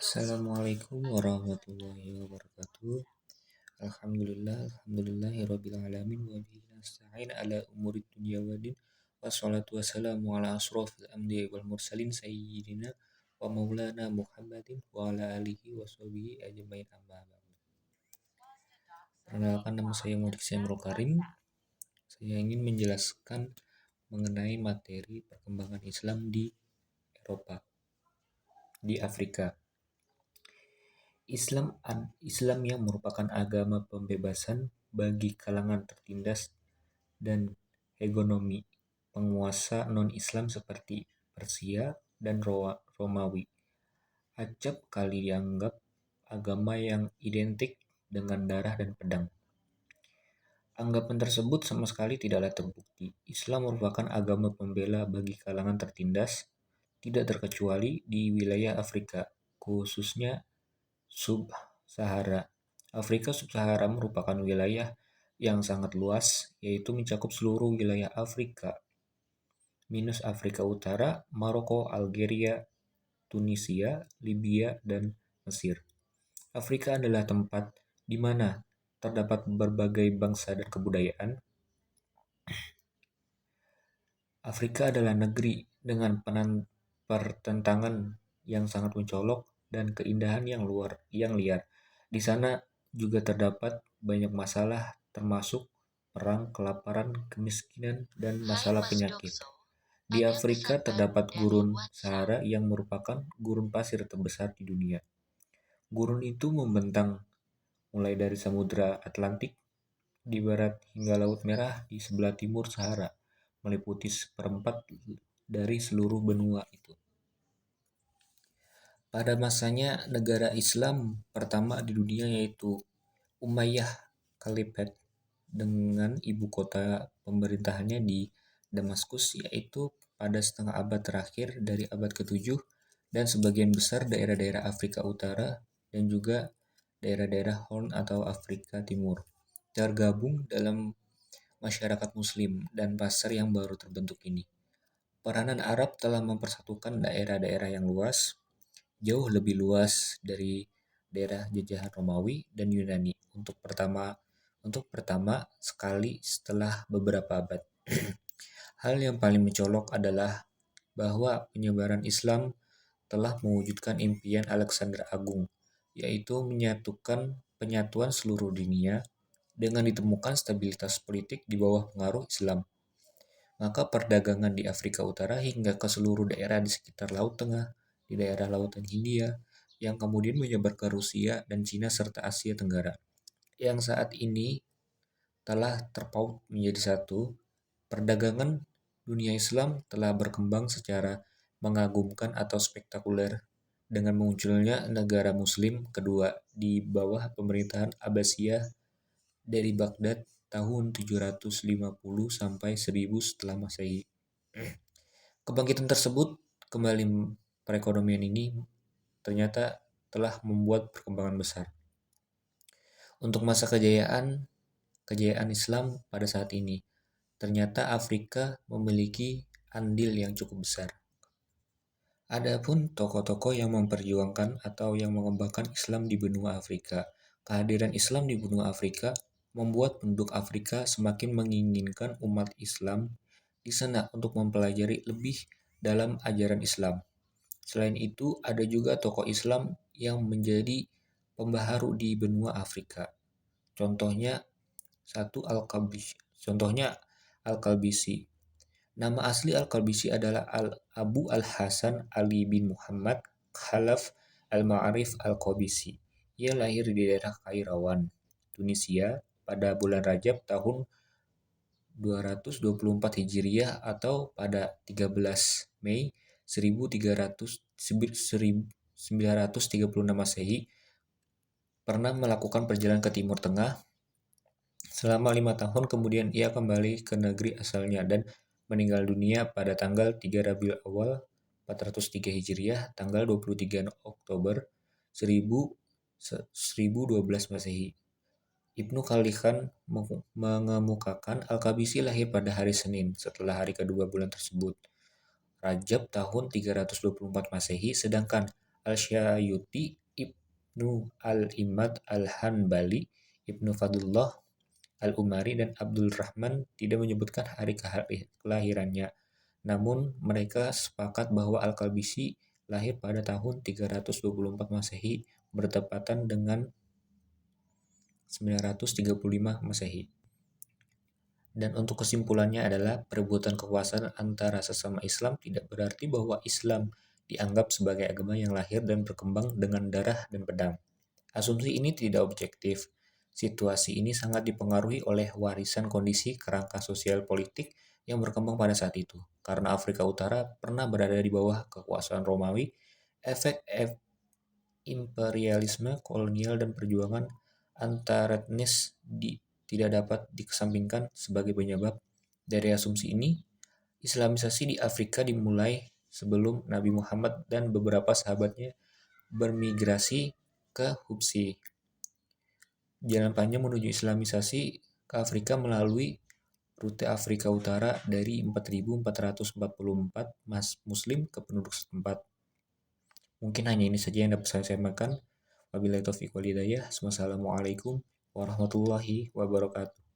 Assalamualaikum warahmatullahi wabarakatuh. Alhamdulillahirabbil alamin wa bihi nasta'in ala umuri dunya waddin. Wassalatu wassalamu ala asrofil anbiya'i wal mursalin sayyidina wa maulana Muhammadin wa ala alihi wa sahbihi ajmain amma ba'du. Perkenalkan, nama saya Muhammad Syamrul Karim. Saya ingin menjelaskan mengenai materi perkembangan Islam di Eropa, di Afrika. Islam yang merupakan agama pembebasan bagi kalangan tertindas dan hegemoni penguasa non-Islam seperti Persia dan Romawi, acap kali dianggap agama yang identik dengan darah dan pedang. Anggapan tersebut sama sekali tidaklah terbukti. Islam merupakan agama pembela bagi kalangan tertindas, tidak terkecuali di wilayah Afrika, khususnya Sub-Sahara. Afrika Sub-Sahara merupakan wilayah yang sangat luas, yaitu mencakup seluruh wilayah Afrika, minus Afrika Utara, Maroko, Algeria, Tunisia, Libya, dan Mesir. Afrika adalah tempat di mana terdapat berbagai bangsa dan kebudayaan. Afrika adalah negeri dengan pertentangan yang sangat mencolok dan keindahan yang liar. Di sana juga terdapat banyak masalah, termasuk perang, kelaparan, kemiskinan, dan masalah penyakit. Di Afrika terdapat gurun Sahara yang merupakan gurun pasir terbesar di dunia. Gurun itu membentang mulai dari Samudra Atlantik di barat hingga Laut Merah di sebelah timur Sahara, meliputi seperempat dari seluruh benua itu. Pada masanya negara Islam pertama di dunia yaitu Umayyah Caliphate dengan ibu kota pemerintahannya di Damaskus, yaitu pada setengah abad terakhir dari abad ke-7, dan sebagian besar daerah-daerah Afrika Utara dan juga daerah-daerah Horn atau Afrika Timur tergabung dalam masyarakat Muslim dan pasar yang baru terbentuk ini. Peranan Arab telah mempersatukan daerah-daerah yang luas, jauh lebih luas dari daerah jajahan Romawi dan Yunani untuk pertama sekali setelah beberapa abad. Hal yang paling mencolok adalah bahwa penyebaran Islam telah mewujudkan impian Alexander Agung, yaitu penyatuan seluruh dunia dengan ditemukan stabilitas politik di bawah pengaruh Islam. Maka perdagangan di Afrika Utara hingga ke seluruh daerah di sekitar Laut Tengah, di daerah Lautan Hindia, yang kemudian menyebar ke Rusia dan Cina serta Asia Tenggara, yang saat ini telah terpaut menjadi satu. Perdagangan dunia Islam telah berkembang secara mengagumkan atau spektakuler dengan munculnya negara Muslim kedua di bawah pemerintahan Abbasiyah dari Baghdad tahun 750 sampai 1000 setelah Masehi. Kebangkitan tersebut kembali perekonomian ini ternyata telah membuat perkembangan besar. Untuk masa kejayaan Islam pada saat ini, ternyata Afrika memiliki andil yang cukup besar. Adapun tokoh-tokoh yang memperjuangkan atau yang mengembangkan Islam di benua Afrika, kehadiran Islam di benua Afrika membuat penduduk Afrika semakin menginginkan umat Islam di sana untuk mempelajari lebih dalam ajaran Islam. Selain itu, ada juga tokoh Islam yang menjadi pembaharu di benua Afrika. Contohnya Al-Qalbisi. Nama asli Al-Qalbisi adalah Abu Al-Hasan Ali bin Muhammad Khalaf Al-Ma'arif Al-Qabisi. Ia lahir di daerah Kairawan, Tunisia pada bulan Rajab tahun 224 Hijriah atau pada 13 Mei 1936 Masehi, pernah melakukan perjalanan ke Timur Tengah. Selama 5 tahun kemudian ia kembali ke negeri asalnya dan meninggal dunia pada tanggal 3 Rabiul Awal 403 Hijriah, tanggal 23 Oktober 1012 Masehi. Ibnu Khallikan mengemukakan Al-Qabisi lahir pada hari Senin setelah hari kedua bulan tersebut, Rajab tahun 324 Masehi, sedangkan Al-Syayuti, Ibnu Al-Imad Al-Hanbali, Ibnu Fadlullah Al-Umari, dan Abdul Rahman tidak menyebutkan hari kelahirannya. Namun mereka sepakat bahwa Al-Kalbisi lahir pada tahun 324 Masehi bertepatan dengan 935 Masehi. Dan untuk kesimpulannya adalah perebutan kekuasaan antara sesama Islam tidak berarti bahwa Islam dianggap sebagai agama yang lahir dan berkembang dengan darah dan pedang. Asumsi ini tidak objektif. Situasi ini sangat dipengaruhi oleh warisan kondisi kerangka sosial politik yang berkembang pada saat itu. Karena Afrika Utara pernah berada di bawah kekuasaan Romawi, efek imperialisme kolonial dan perjuangan antaretnis tidak dapat dikesampingkan sebagai penyebab. Dari asumsi ini, Islamisasi di Afrika dimulai sebelum Nabi Muhammad dan beberapa sahabatnya bermigrasi ke Hubsi. Jalan panjang menuju Islamisasi ke Afrika melalui rute Afrika Utara dari 4.444 Muslim ke penduduk setempat. Mungkin hanya ini saja yang dapat saya sampaikan. Wabillahi taufiq wal hidayah. Wassalamualaikum warahmatullahi wabarakatuh.